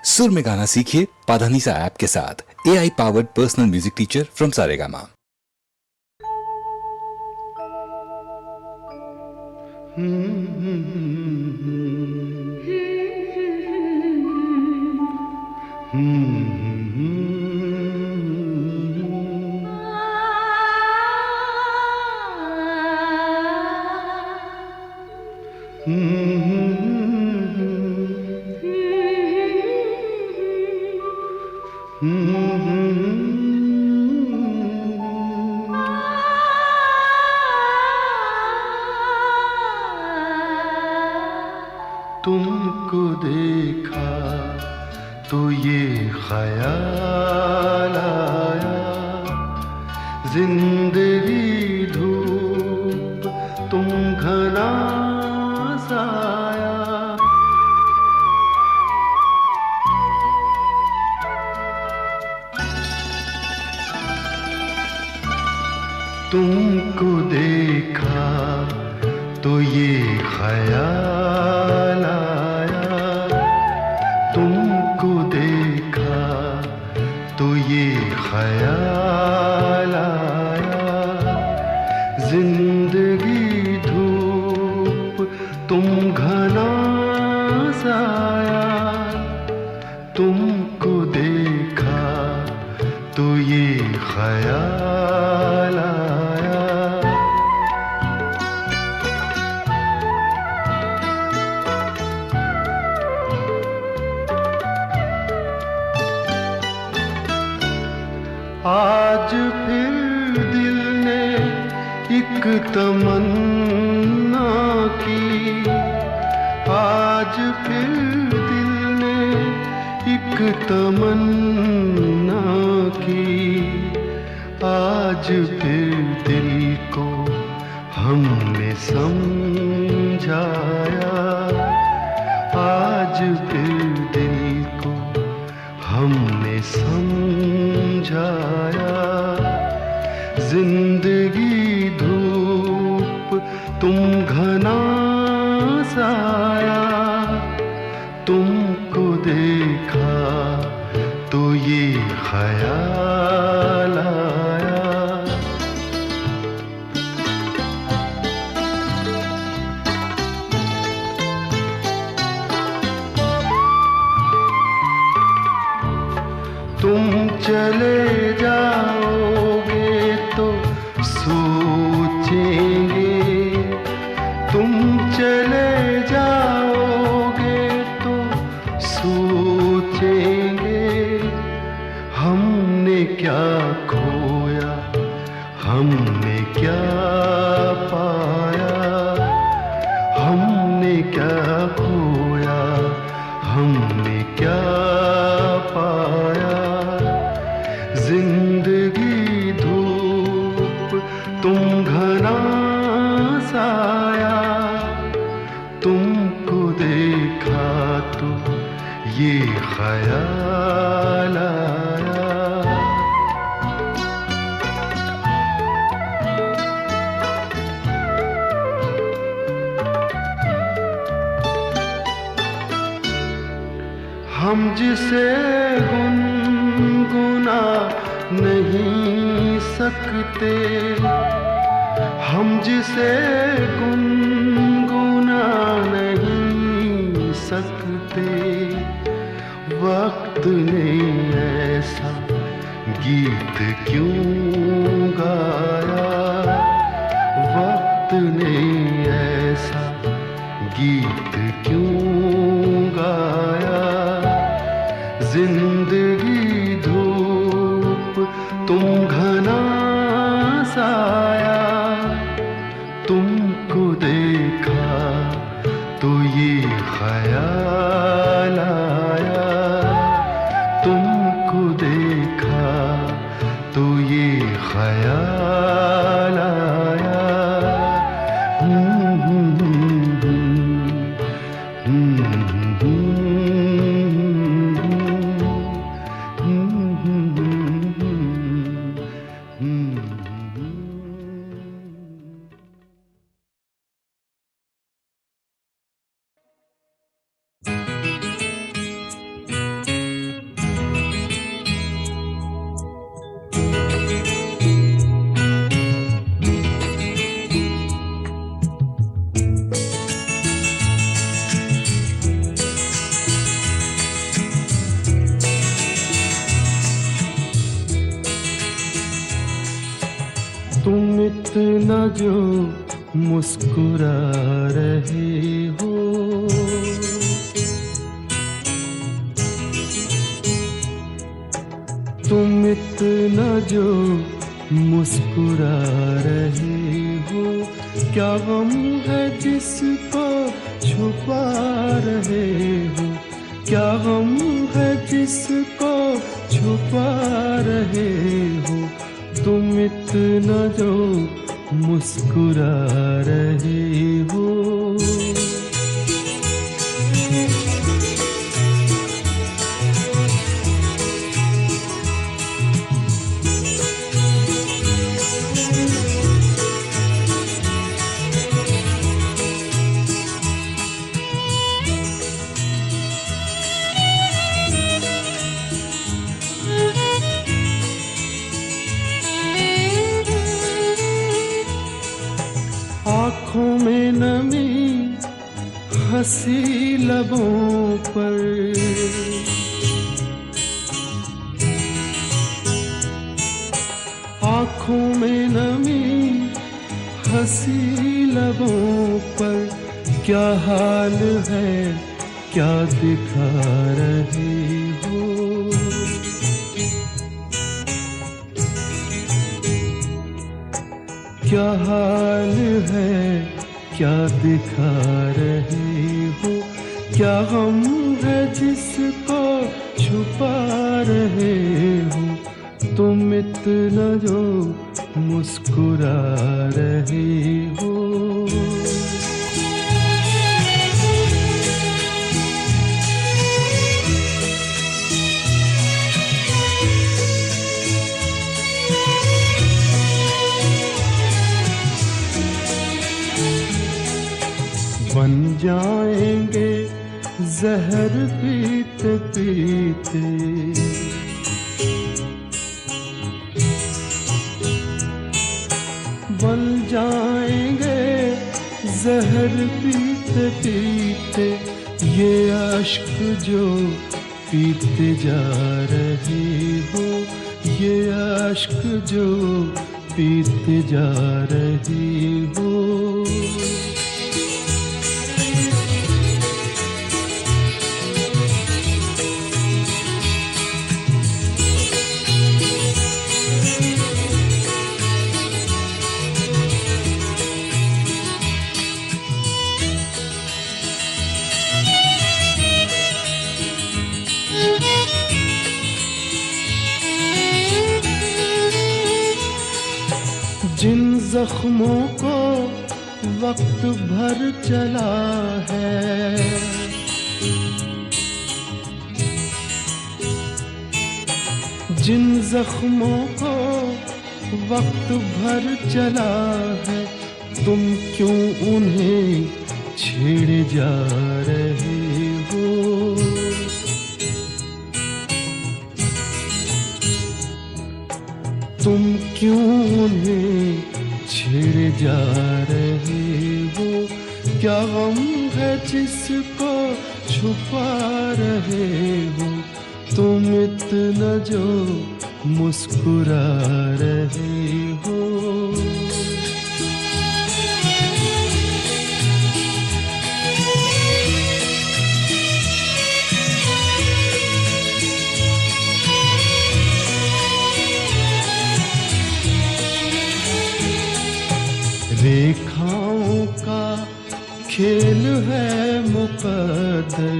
सुर में गाना सीखिए पाधानीसा ऐप के साथ। AI powered personal music teacher from Saregama. तुमको देखा तो ये ख्याल आया, जिंदगी धूप तुम घना साया। तुमको देखा तो ये ख्याल आया, तुमको देखा तो ये ख्याल आया, जिंदगी धूप तुम घना साया। तुमको देखा तो ये ख्याल आया। आज फिर दिल ने एक तमन्ना की, आज फिर दिल ने एक तमन्ना की, आज फिर दिल को हमने समझाया, आज फिर दिल को हमने समझाया। जिंदगी धूप तुम घना साया, तुमको देखा तो ये ख्याल आया। तुम चले जाओगे तो सोचेंगे, तुम चले जाओगे तो सोचेंगे, हमने क्या खोया, हमने क्या पाया, हमने क्या खोया, हमने क्या पाया। जिंदगी धूप तुम घना साया, तुमको देखा तो ये ख्याल आया। हम जिसे गुनगुना नहीं सकते, हम जिसे गुनगुना नहीं सकते, वक्त ने ऐसा गीत क्यों गाया, वक्त ने ऐसा गीत क्यों गाया। जिंदगी धूप तुम घना साया, तुमको देखा तो ये ख्याल आया, तुमको देखा तो ये ख्याल आया। इतना जो मुस्कुरा रहे हो, तुम इतना जो मुस्कुरा रहे हो, क्या गम है जिसको छुपा रहे हो, क्या गम है जिसको छुपा रहे हो, तुम इतना जो मुस्कुरा रहे हो। आँखों में नमी हंसी लबों पर, आँखों में नमी हंसी लबों पर, क्या हाल है क्या दिखा रहे हो, क्या हाल है क्या दिखा रहे हो, क्या गम है जिसको छुपा रहे हो, तुम इतना जो मुस्कुरा रहे हो। बन जाएंगे जहर पीते पीते, बन जाएंगे जहर पीते पीते, ये अश्क जो पीते जा रहे हो, ये अश्क जो पीते जा रहे हो। जिन जख्मों को वक्त भर चला है, जिन जख्मों को वक्त भर चला है, तुम क्यों उन्हें छेड़े जा रहे हो, तुम क्यों उन्हें छेड़े जा रहे हो, क्या गम है जिसको छुपा रहे हो, तुम इतना जो मुस्कुरा रहे हो। रेखाओं का खेल है मुकद्दर,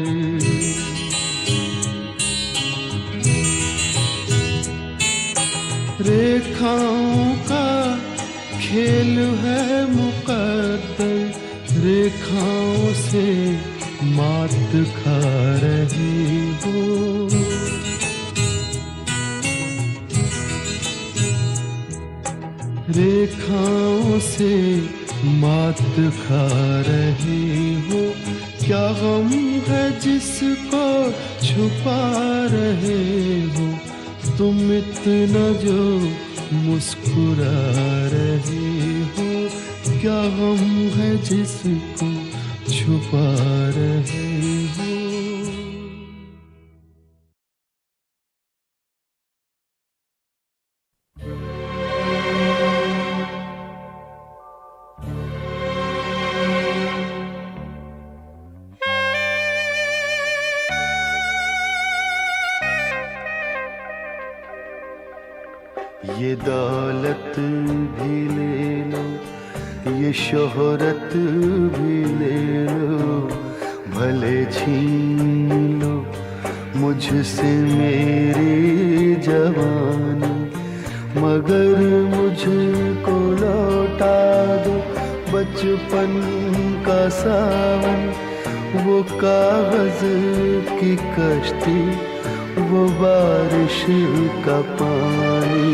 रेखाओं का खेल है मुकद्दर, रेखाओं से मात खा रहे हो, रेखाओं से मात खा रहे हो, क्या गम है जिसको छुपा रहे हो, तुम इतना जो मुस्कुरा रहे हो, क्या गम है जिसको छुपा रहे हो। ये दौलत भी ले लो, ये शोहरत भी ले लो, भले छीन लो मुझसे मेरी जवानी, मगर मुझको लौटा दो बचपन का सावन, वो कागज की कश्ती, वो बारिश का पानी,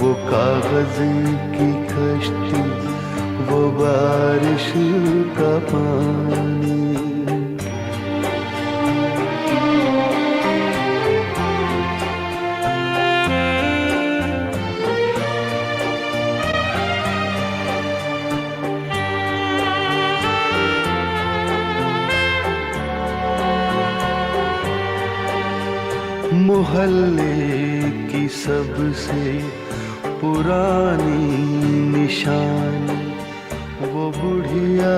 वो कागज की कश्ती, वो बारिश का पानी। मोहल्ले की सबसे पुरानी निशानी, वो बुढ़िया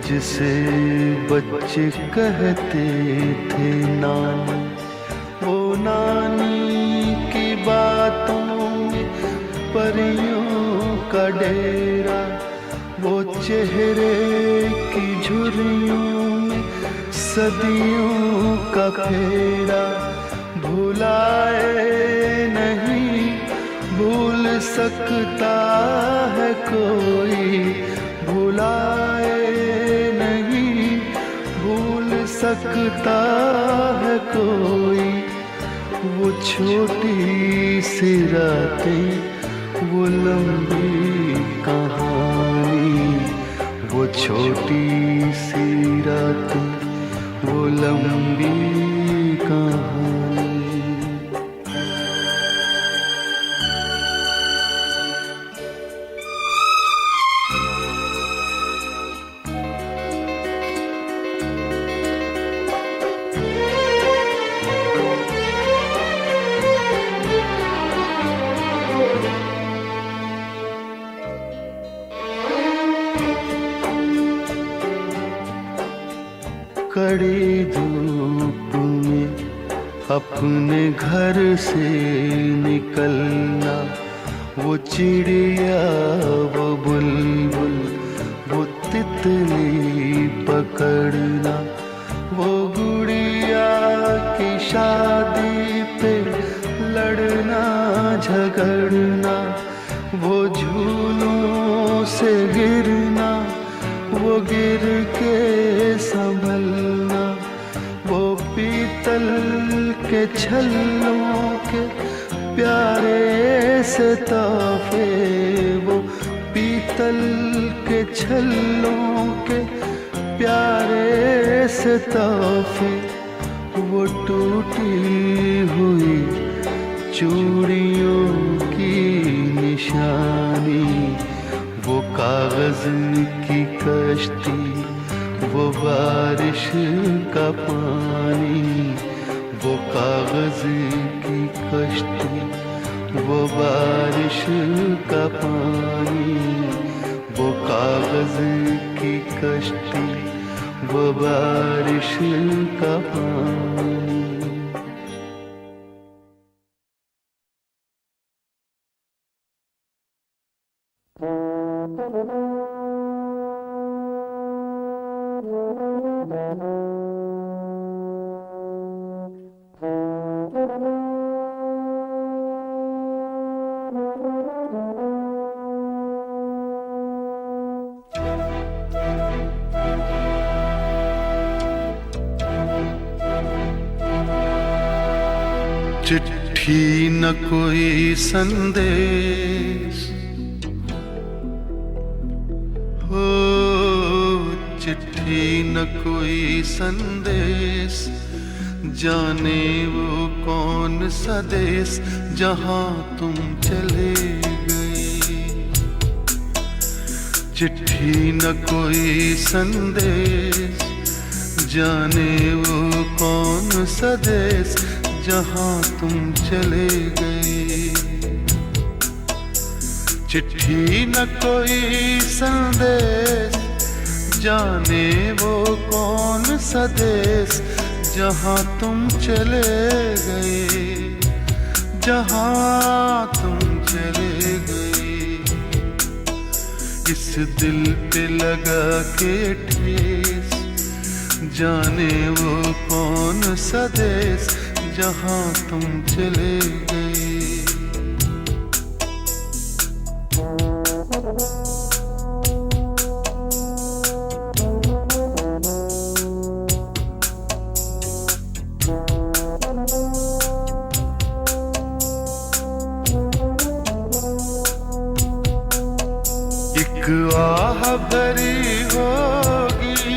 जिसे बच्चे कहते थे नानी, वो नानी की बातों में परियों का डेरा, वो चेहरे की झुर्रियों में सदियों का फेरा, भुलाए नहीं भूल सकता है कोई, भुलाए नहीं भूल सकता है कोई, वो छोटी सी रातें, वो लंबी कहानी, वो छोटी सी रातें, वो लंबी कहानी। कड़ी धूप में अपने घर से निकलना, वो चिड़िया, वो बुलबुल, वो तितली पकड़ना, वो गुड़िया की शादी पे लड़ना झगड़ना, वो झूलों से गिरना, वो गिर के संभलना, वो पीतल के छल्लों के प्यारे से तोहफे, वो पीतल के छल्लों के प्यारे से तोहफे, वो टूटी हुई चूड़ियों की निशानी, वो कागज की कश्ती, वो बारिश का पानी, वो कागज की कश्ती, वो बारिश का पानी, वो कागज की कश्ती, वो बारिश का पानी। चिट्ठी न कोई संदेश, हो चिट्ठी न कोई संदेश, जाने वो कौन सा देश जहां तुम चले गए। चिट्ठी न कोई संदेश, जाने वो कौन सा देश जहां तुम चले गए। चिट्ठी न कोई संदेश, जाने वो कौन सा देश जहां तुम चले गए। जहाँ तुम चले गए। इस दिल पे लगा के ठेस, जाने वो कौन सा देश जहाँ तुम चले गए। आह भरी होगी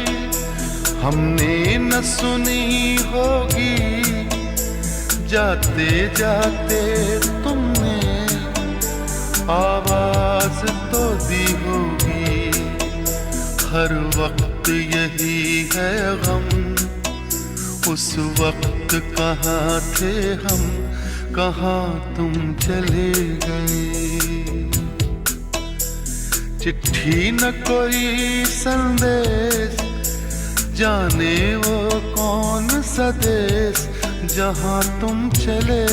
हमने न सुनी होगी, जाते जाते तुमने आवाज तो दी होगी। हर वक्त यही है गम, उस वक्त कहाँ थे हम, कहाँ तुम चले गए। चिट्ठी न कोई संदेश, जाने वो कौन सा देश जहाँ तुम चले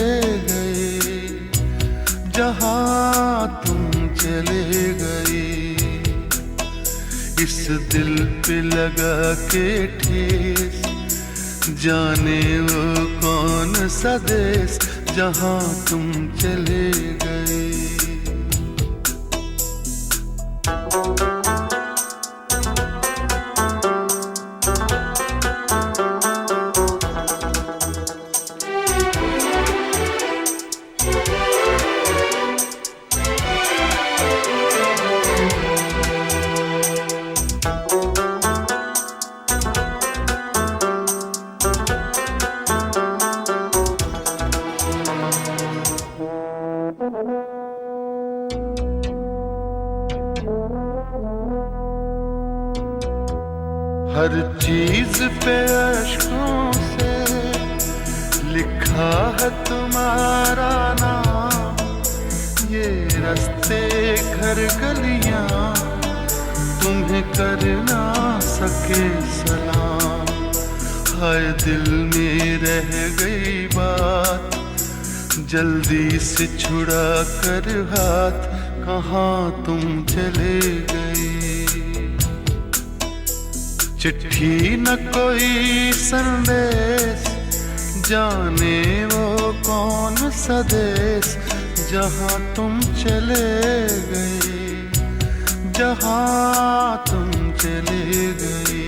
गए। जहाँ तुम चले गए। इस दिल पे लगा के ठेस, जाने वो कौन सा देश जहाँ तुम चले गए। हर चीज पे अश्कों से लिखा है तुम्हारा नाम। ये रास्ते घर गलियां तुम्हें कर ना सके सलाम। हाय दिल में रह गई बात, जल्दी से छुड़ा कर हाथ, कहाँ तुम चले गए। चिट्ठी न कोई संदेश, जाने वो कौन सा देश जहाँ तुम चले गए। जहाँ तुम चले गए।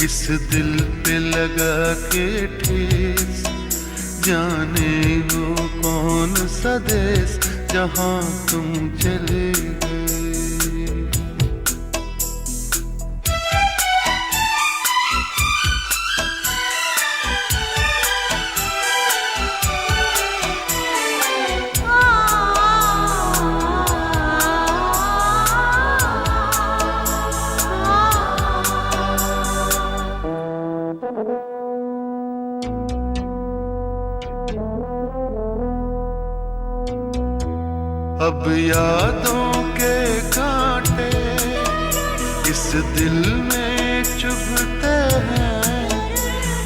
इस दिल पे लगा के ठेस, जाने वो कौन सा देश जहाँ तुम चले गए। अब यादों के कांटे इस दिल में चुभते हैं,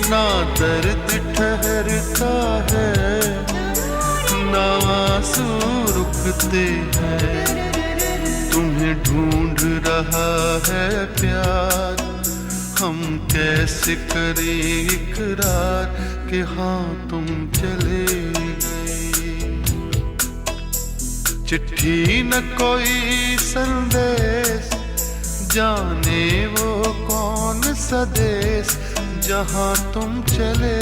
ना दर्द ठहरता है, ना आंसू रुकते हैं। तुम्हें ढूंढ रहा है प्यार, हम कैसे करें इकरार कि हाँ तुम चले गए। चिट्ठी न कोई संदेश, जाने वो कौन सा देश जहाँ तुम चले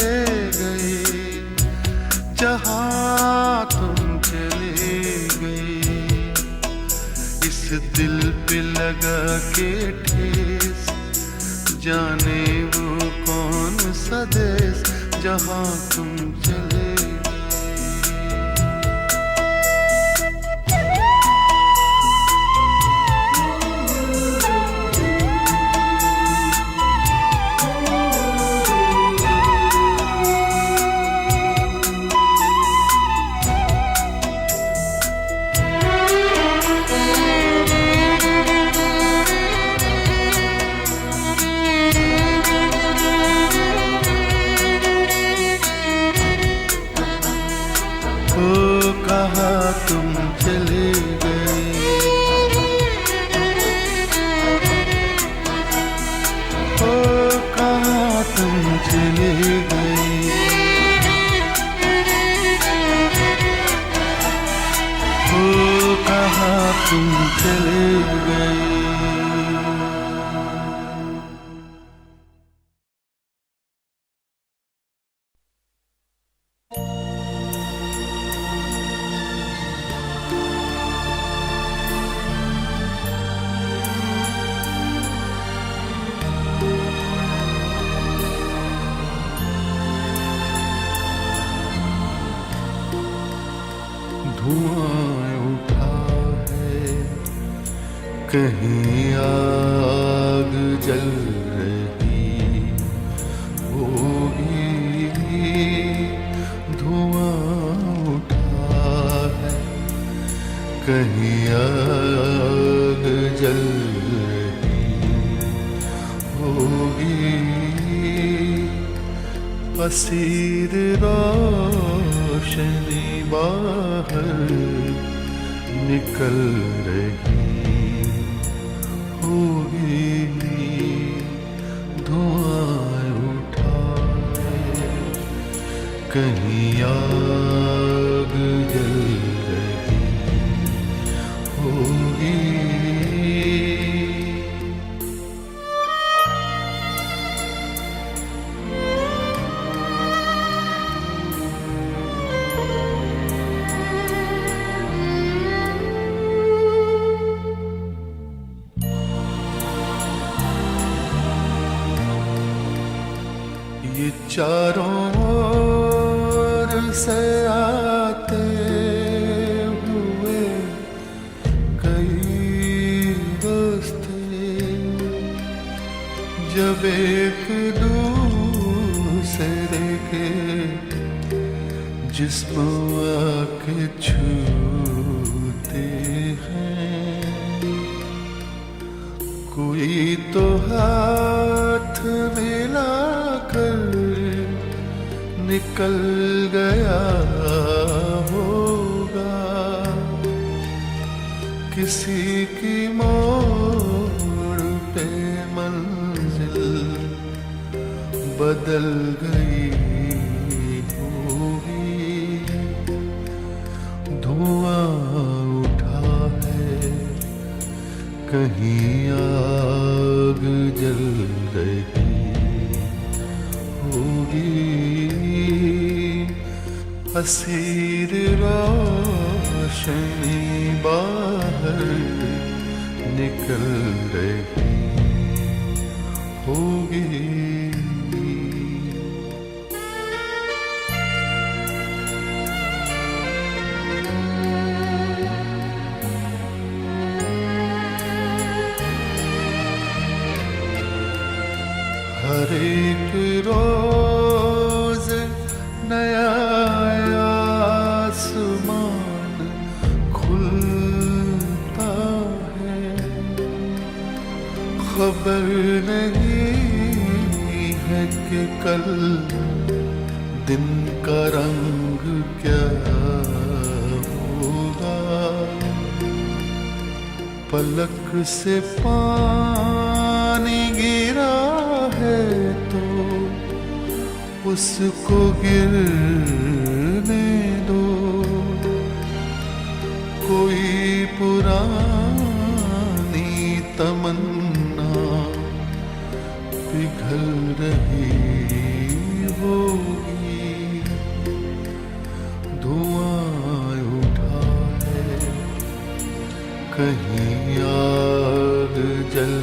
गए। जहाँ तुम चले गए। इस दिल पे लगा के ठेस, जाने वो कौन सा देश जहाँ तुम चले गए। तुम चले गए, ओ कहाँ तुम चले गए, ओ कहाँ तुम चले गए। धुआं उठा है, कहीं आग जल रही होगी, धुआं उठा है, कहीं आग जल रही होगी, असीर रोशनी बाहर निकल रही होगी, धुआं उठा है, कहीं आग जल रही होगी। ये चारों ओर से आते हुए कई दोस्त जब एक दूसरे के जिस्म आके छूते हैं, कोई तो हाथ मिलाकर निकल गया होगा, किसी की मोड़ पे मंजिल बदल गई होगी, धुआं उठा है, कहीं आग जल रही होगी, असीर रोशनी बाहर निकल रही होगी। हर एक रोज नया आसमान खुलता है, खबर नहीं है कि कल दिन का रंग क्या होगा, पलक से पानी गिरा है तो उसको गिरने दो, कोई पुरानी तमन्ना पिघल रही होगी, धुआं उठा है, कहीं आग जल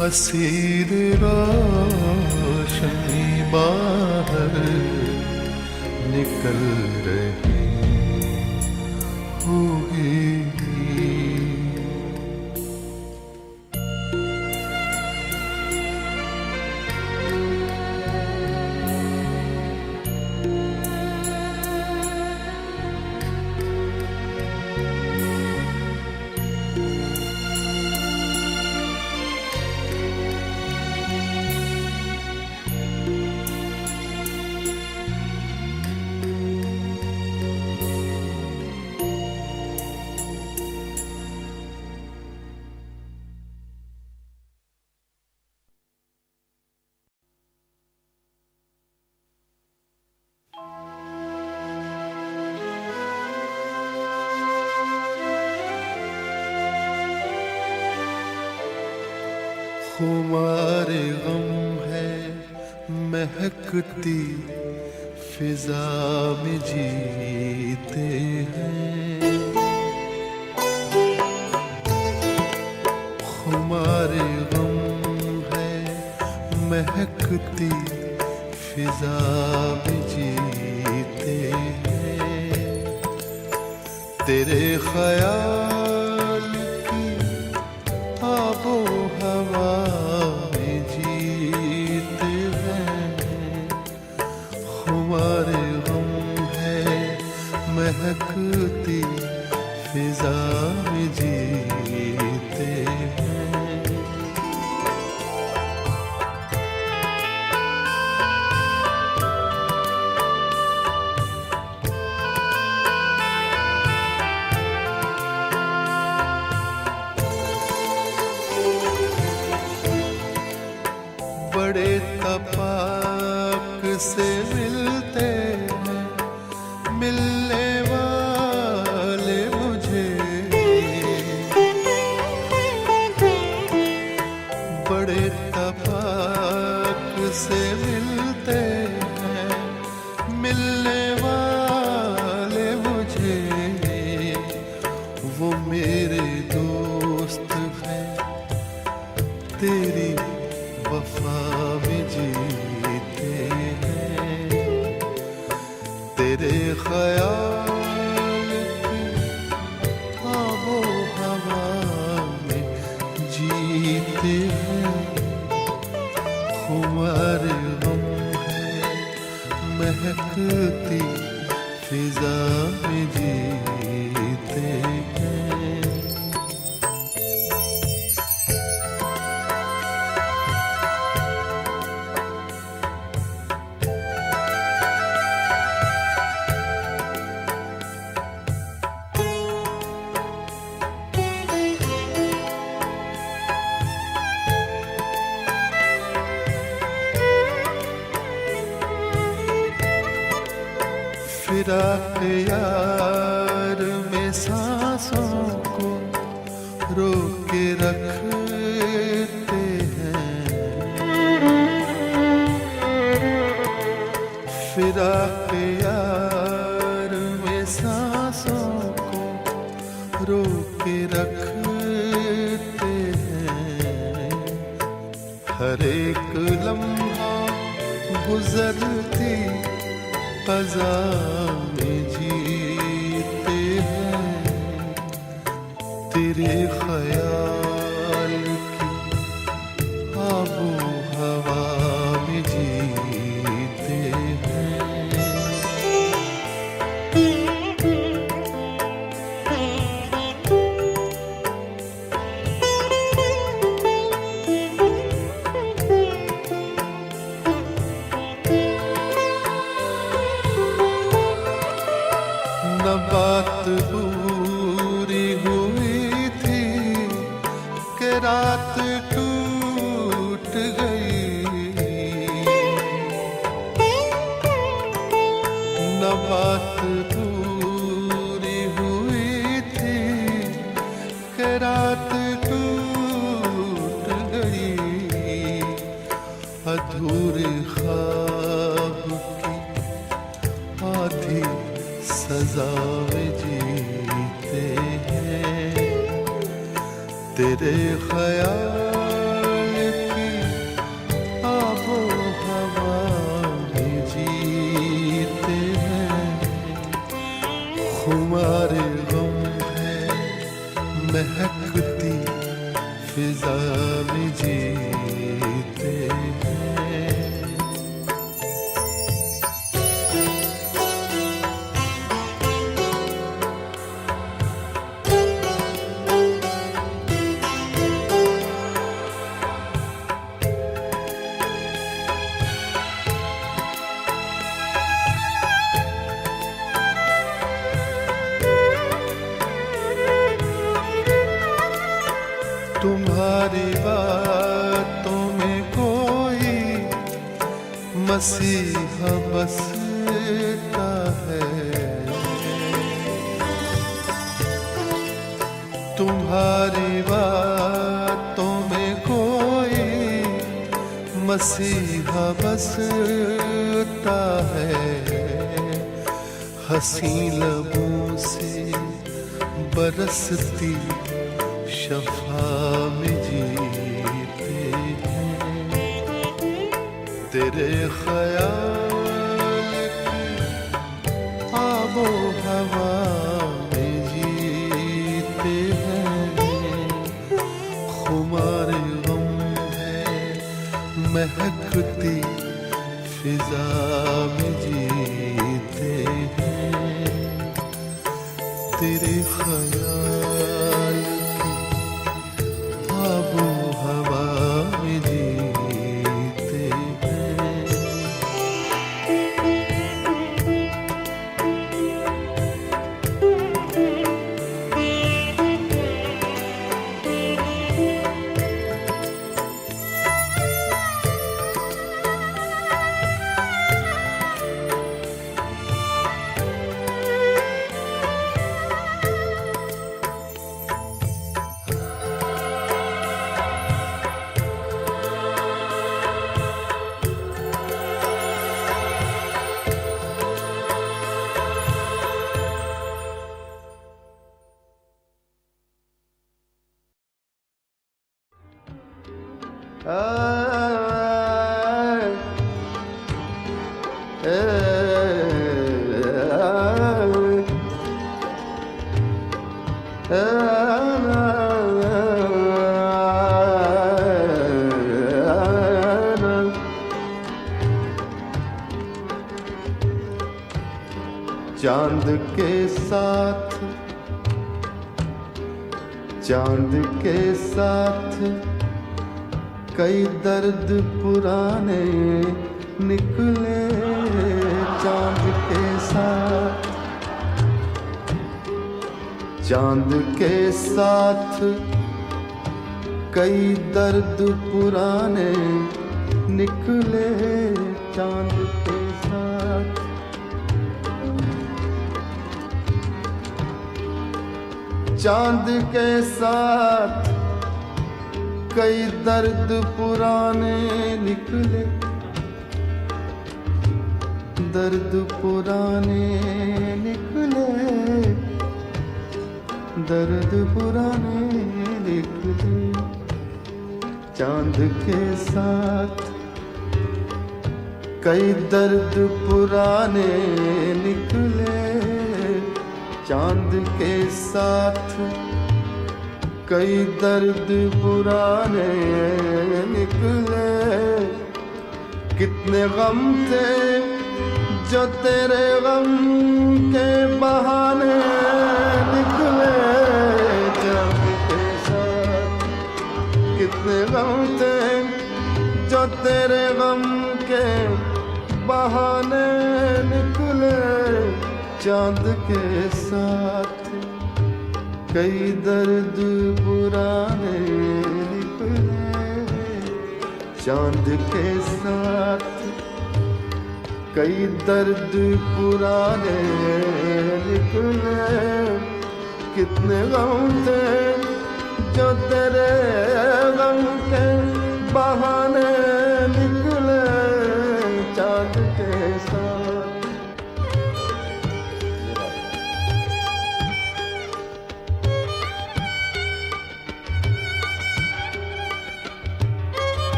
असीर रोशनी बाहर निकल रही होगी। खुमारे गम है महकती फिजा में जीते हैं, खुमारे गम है महकती फिजा में जीते हैं, तेरे ख्याल की आबो हवा में जीते हैं, खुमारे गम है महकती फिजा में जीते हैं। बड़े तपाक से मिलते हैं मिलने वाले मुझे, बड़े तपाक से मिलते हैं मिलने वाले मुझे, वो मेरे दोस्त हैं तेरी वफा में जीते हैं, तेरे ख्याल की आबो हवा में जीते हैं, खुमारे गम है महकती फिजा में जीते हैं। फिराक यार में सांसों को रोक के रखते हैं, फिराक यार में सांसों को रोक के रखते हैं, हर एक लम्हा गुजरती क़ज़ा में जीते हैं, तेरे ख्याल की आबो हवा में जीते हैं। न बात पूरी हुई थी कि रात टूट गई, न बात पूरी हुई थी कि रात टूट गई, अधूरे ख्वाब की आधी सजा में जीते हैं, तेरे ख्याल की आबो हवा में जीते हैं, खुमारे गम है महकती फिजा में जीते हैं। तुम्हारी बातों में कोई मसीहा बसता है, तुम्हारी बातों में कोई मसीहा बसता है हंसी लबों से बरसती शफा में जीते हैं तेरे ख्याल की आबो हवा में जीते हैं खुमार गम है महकती फिजा में जीते हैं तेरे ख्याल की आबो हवा में जीते हैं चांद के साथ कई दर्द पुराने निकले चांद के साथ कई दर्द पुराने निकले चांद के साथ चांद के साथ कई दर्द पुराने निकले दर्द पुराने निकले दर्द पुराने निकले चांद के साथ कई दर्द पुराने निकले चांद के साथ कई दर्द पुराने निकले कितने गम थे जो तेरे गम के बहाने निकले चांद के साथ कितने गम थे जो तेरे गम के बहाने निकले चांद के साथ कई दर्द पुराने निकले चांद के साथ कई दर्द पुराने निकले कितने गम थे जो तेरे गम के बहाने निकले चांद के साथ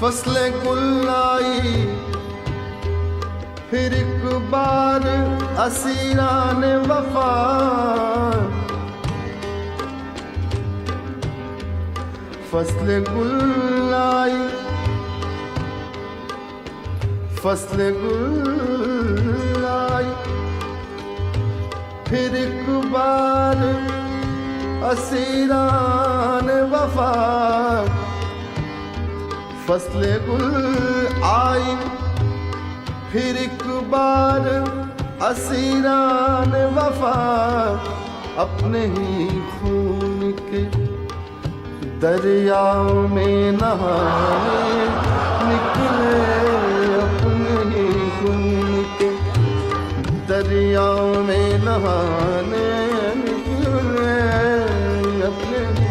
फसले गुल आई फिर एक बार असीरान वफा फसले गुल आई फसले गुल आई फिर एक बार असीरान वफा फसले गुल आई फिर एक बार असीरान वफा अपने ही खून के दरियाओं में नहाने निकले, अपने ही खून के दरियाओं में नहाने निकले, अपने ही।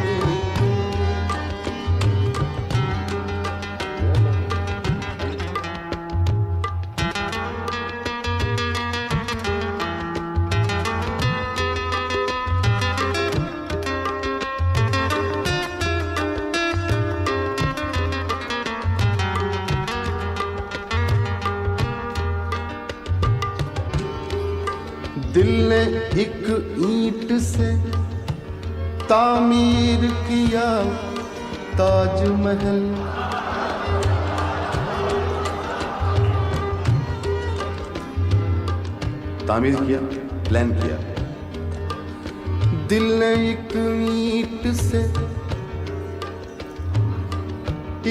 दिल ने एक ईंट से तामीर किया ताजमहल, तामीर किया, प्लान किया। दिल ने एक ईंट से,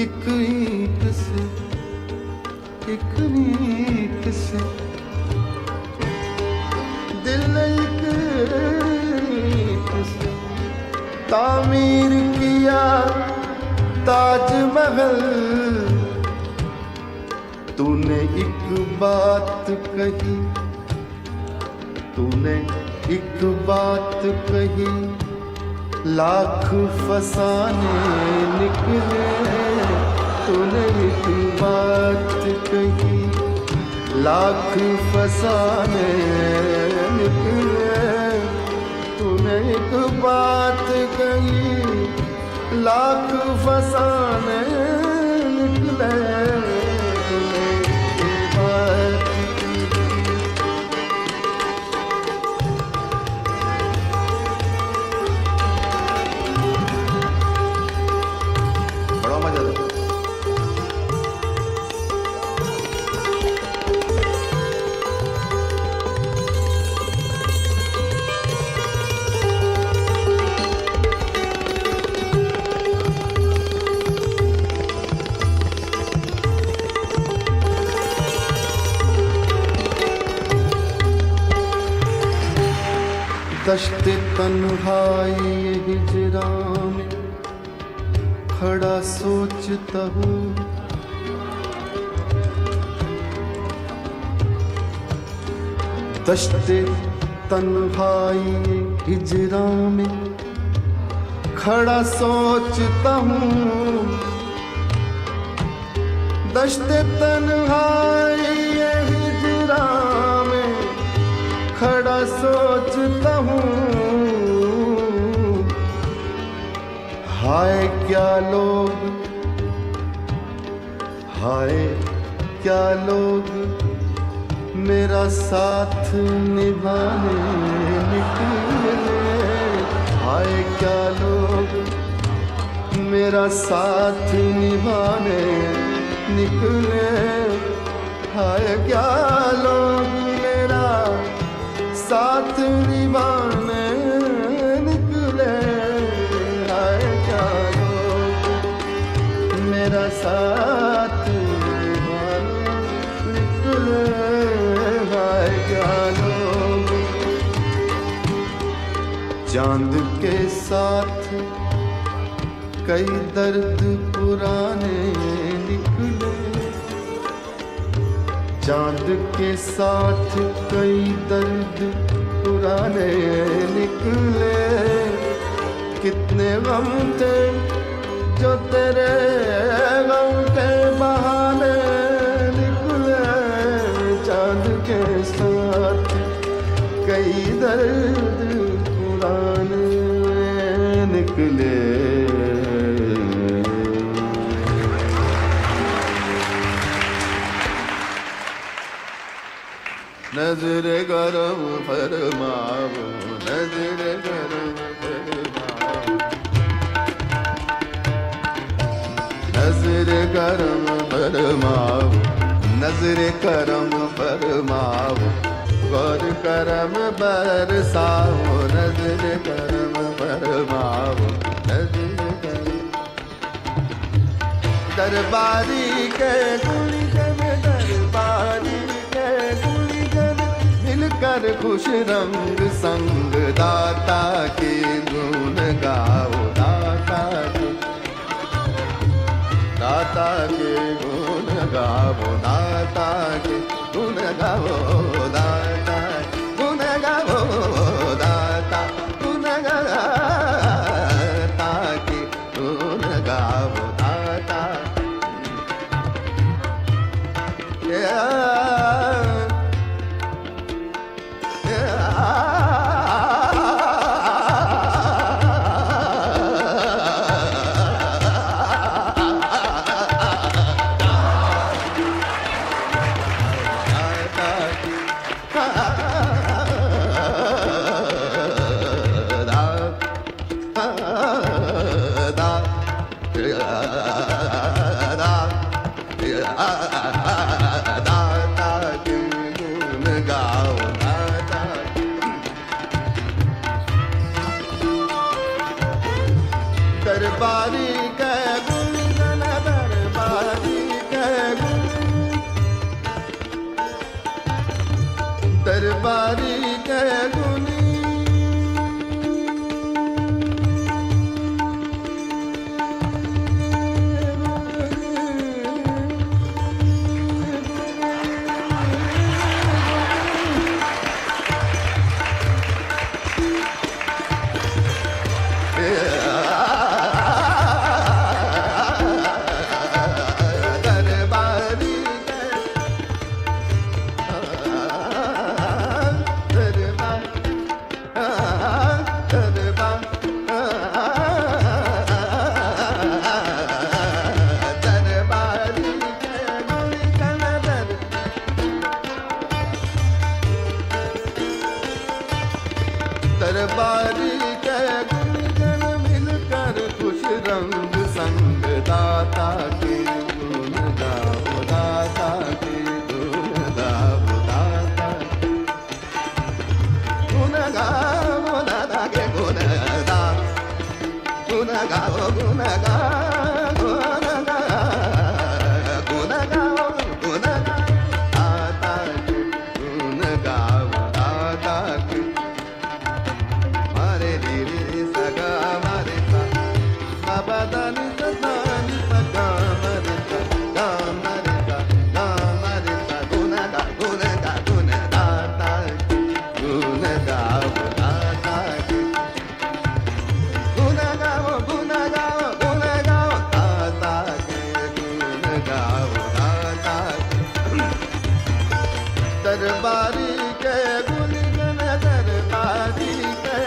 एक ईंट से, एक ईंट से, दिल ने एक ईंट से तामीर किया ताजमहल। तूने एक बात कही, तूने एक बात कही, लाख फसाने निकले। तूने एक बात कही, लाख फसाने निकले। तूने एक बात कही, लाख फसाने निकले। तूने एक बात बड़ा मजा आता है। दश्ते तन्हाई हिजरा में खड़ा सोचता हूँ, दश्ते तन्हाई हिजरा में खड़ा सोचता हूँ, दश्ते तन्हाई हिजरा में खड़ा सोचता हूँ। हाय क्या लोग, हाय क्या लोग मेरा साथ निभाने निकले। हाय क्या लोग मेरा साथ निभाने निकले। हाय क्या लोग मेरा साथ निभाने निकले। हाय क्या लोग मेरा साथ निभाने निकले। हाय क्या लोग चांद के साथ कई दर्द पुराने निकले। चांद के साथ कई दर्द पुराने निकले। कितने गम थे जो तेरे गम के बहाने निकले। चांद के साथ कई दर्द पुराने निकले। नजर गरम फरमाओ, नजर गरम फरमाओ, नजर गरम फरमाओ, नजर करम फरमाओ, गौर करम बरसाओ, नजर करम फरमाओ, नजर करम। दरबारी के गुलिगन, दरबारी के गुलिगन मिल मिलकर खुश रंग संग दाता के गुण गाओ, दाता के गुण गाओ, दाता के गुण गाओ, दाता गुण गाओ, दाता गुण दाता के गुण गाओ, दाता दरबारी के गुण गण, दरबारी के गुण, दरबारी के गुण दरबारी के गुण गण मिलकर खुश रंग संग दाता के गुण गाओ, दाता के गुण गाओ, दाता गुण गाओ, दाता के गुण गाओ, गुण गाओ, गुण गाओ, गुण गाओ, गुण गाओ, दाता के गुण गाओ, दाता के मारे रे सगा मारे सा बाबा दानी दानी पगा मारे सा गा मारे सा गा मारे सा गुण गा गुण गा गुण दाता गुण गाओ, दाता के गुण गाओ, गुण गाओ, गुण गाओ, दाता के गुण गाओ, दाता दरबारी के गुण गण, दरबारी के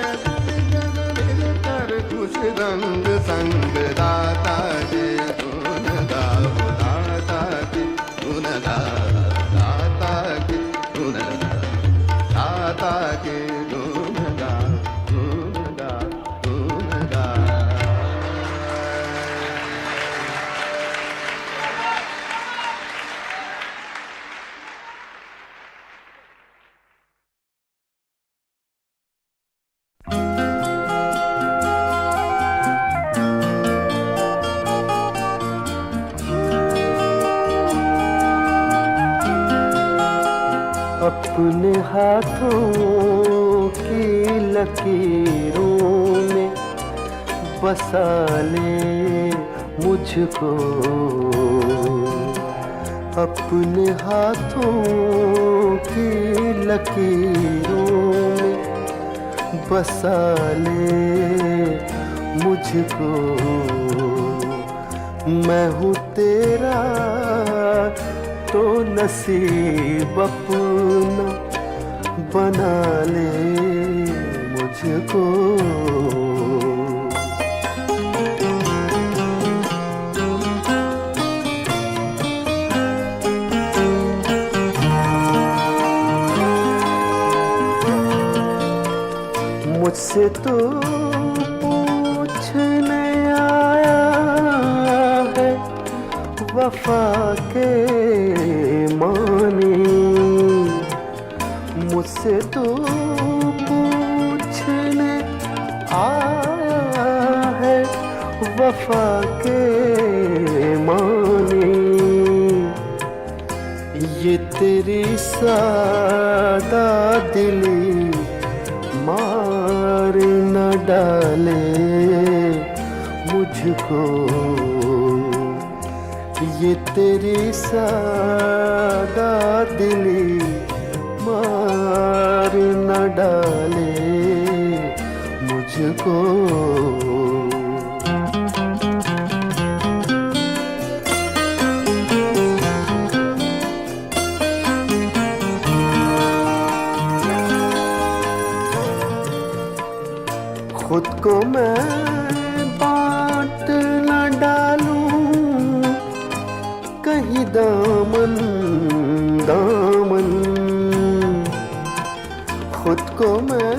खुश रंग संग दाता के गुण गाओ, दाता के गुण गाओ, दाता के गुण गाओ, दाता के गुण गाओ, गुण गाओ, गुण गाओ। अपने हाथों की लकीरों में बसा ले मुझको, अपने हाथों की लकीरों में बसा ले मुझको। मैं हूँ तेरा तो नसीब अपना बना ले मुझको। मुझसे तो पूछने आया है वफा के मानी, मुझसे तो पूछने आया है वफा के मानी। ये तेरी सादा दिली मार न डाले मुझको, ये तेरी सादा दिली मार न डाले मुझको। खुद को मैं बांट न डालूं कहीं दामन दामन, खुद को मैं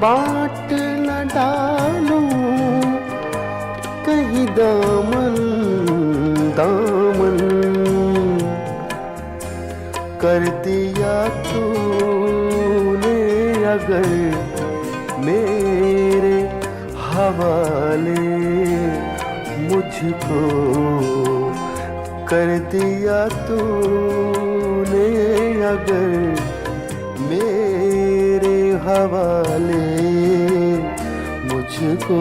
बांट न डालूं कहीं दामन दामन। कर दिया तूने अगर मेरे हवाले मुझको, कर दिया तूने अगर मेरे हवाले मुझको।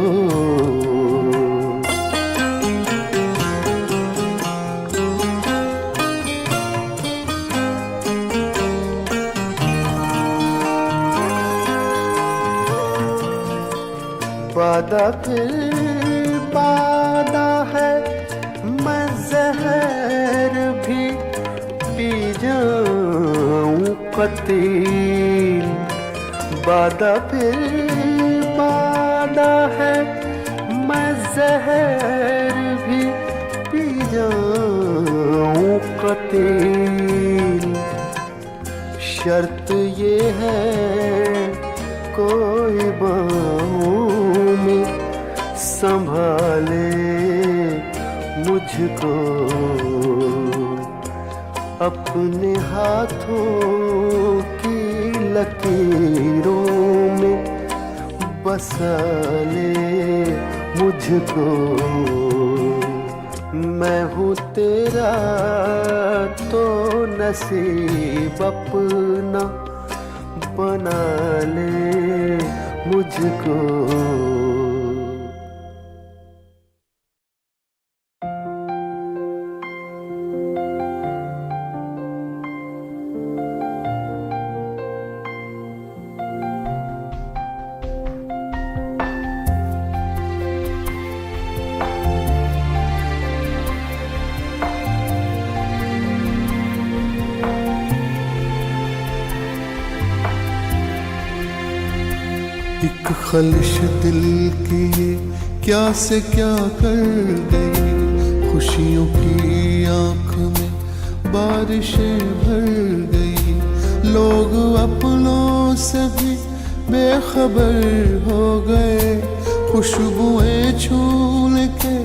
वादा फिर वादा है, मैं जहर भी पी जाऊं कतील। वादा फिर वादा है, मैं जहर भी पी जाऊं कतील। शर्त ये है कोई बाहों में संभाले मुझको, अपने हाथों की लकीरों में बसा ले मुझको। मैं हूँ तेरा तो नसीब अपना बना ले मुझको। एक खलिश दिल की ये क्या से क्या कर गई, खुशियों की आँख में बारिशें भर गई। लोग अपनों से भी बेखबर हो गए, खुशबुएं छूने के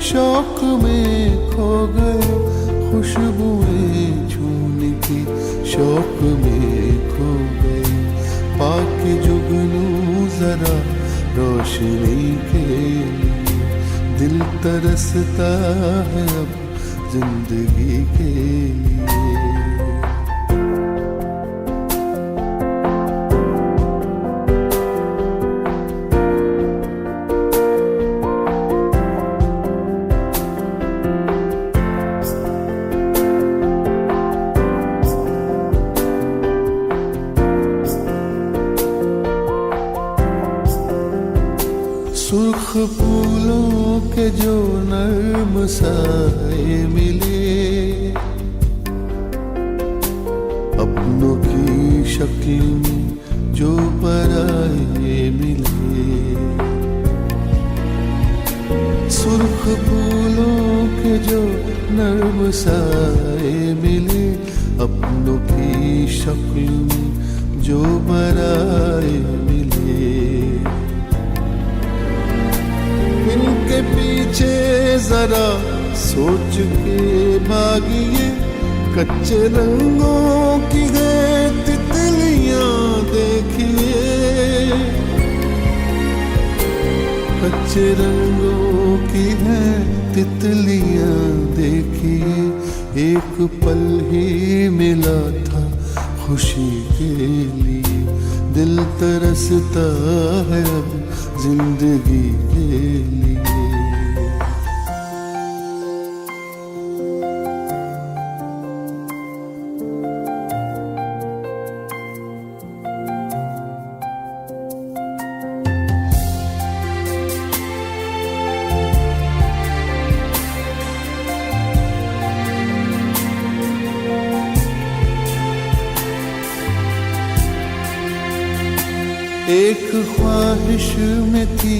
शौक में खो गए। खुशबुएं छूने की शौक में खो गए। पाके जुगनू जरा रोशनी के लिए, दिल तरसता है अब जिंदगी के लिए। सुर्ख फूलों के जो नर्म साए मिले, अपनों की शक्ल में जो पराए मिले। सुर्ख फूलों के जो नर्म साए मिले, अपनों की शक्ल में जो पराए मिले। इनके पीछे जरा सोच के भागिए, कच्चे रंगों की है तितलियां देखिए। कच्चे रंगों की है तितलियां देखिए, एक पल ही मिला था खुशी के लिए, दिल तरसता है अब जिंदगी के लिए। एक ख्वाहिश में थी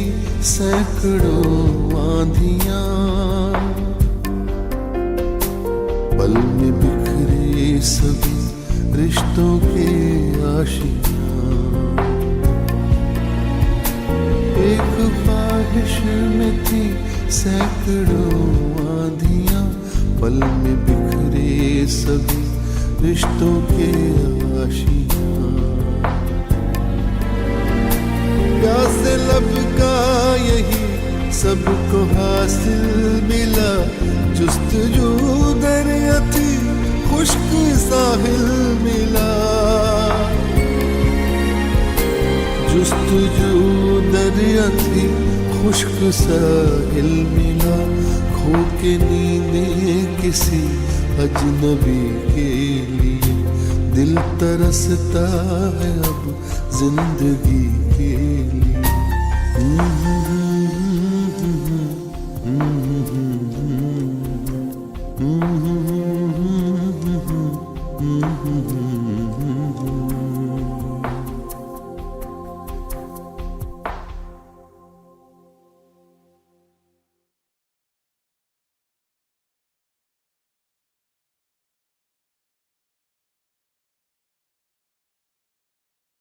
सैकड़ों आंधियां, पल में बिखरे सभी रिश्तों के आशियां। एक ख्वाहिश में थी सैकड़ों आंधियां, पल में बिखरे सभी रिश्तों के आशियां। प्यासे लब का यही सबको हासिल मिला, जुस्तजू दरिया थी खुश्क साहिल मिला। जुस्तजू दरिया थी खुश्क साहिल मिला, खो के नींदे किसी अजनबी के लिए, दिल तरसता है अब जिंदगी के लिए।